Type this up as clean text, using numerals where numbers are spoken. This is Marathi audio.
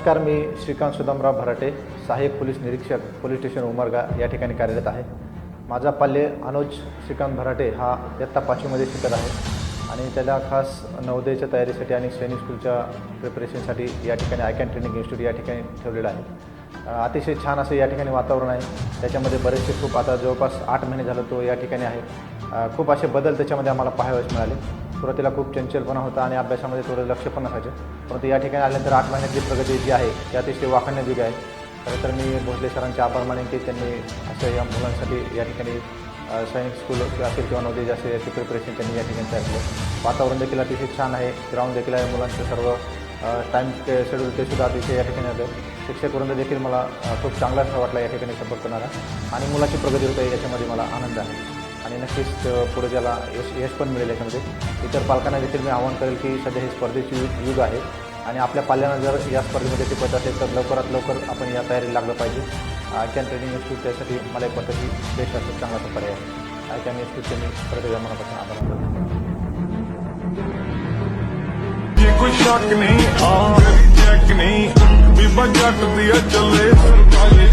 नमस्कार, मी श्रीकांत सुदामराव भराटे, सहाय्यक पोलीस निरीक्षक, पोलीस स्टेशन उमरगा या ठिकाणी कार्यरत आहे। माझा पाल्य अनुज श्रीकांत भराटे हा इयत्ता 5वीमध्ये शिकत आहे आणि त्याला खास नवोदयाच्या तयारीसाठी आणि सैनिक स्कूलच्या प्रिपरेशनसाठी या ठिकाणी आयकॅन ट्रेनिंग इन्स्टिट्यूट या ठिकाणी ठेवलेलं आहे। अतिशय छान असं या ठिकाणी वातावरण आहे। त्याच्यामध्ये बरेचसे खूप आता जवळपास 8 महिने झालं तो या ठिकाणी आहे। खूप असे बदल त्याच्यामध्ये आम्हाला पाहावयास मिळाले। सुरुवातीला खूप चंचलपणा होता आणि अभ्यासामध्ये थोडं लक्ष पण नसायचं, परंतु या ठिकाणी आल्यानंतर 8 महिन्यातली प्रगती जी आहे ती अतिशय वाखाणण्याजोगी आहे। खरं तर मी भोसले सरांचे आभार मानेन की त्यांनी असं या मुलांसाठी या ठिकाणी सैनिक स्कूल असेल किंवा नवोदय असेल याची प्रिपरेशन त्यांनी या ठिकाणी तयार केलं। वातावरण देखील अतिशय छान आहे, ग्राउंड देखील आहे, मुलांचं सर्व टाईम शेड्यूल ते सुद्धा अतिशय या ठिकाणी आलं। शिक्षकवृंद देखील मला खूप चांगला असं वाटला या ठिकाणी सपोर्ट करणारा आणि मुलाची प्रगती होते याच्यामध्ये मला आनंद आहे आणि नक्कीच पुढे त्याला यश पण मिळेल। याच्यामध्ये इतर पालकांना देखील मी आवाहन करेल की सध्या हे स्पर्धेची युग आहे आणि आपल्या पाल्यांना जर या स्पर्धेमध्ये टिकत असेल तर लवकरात लवकर आपण या तयारीला लागलं पाहिजे। आयकॅन ट्रेनिंग इन्स्टिट्यूट त्यासाठी मला एक वाटतं की बेस्ट असं चांगला असा पर्याय आहे। आयकॅन इन्स्टिट्यूटचे मी परत एकदा मनापासून आभार मानतो। कोई शक नहीं, चेक नहीं, बीबा जट दिया चले।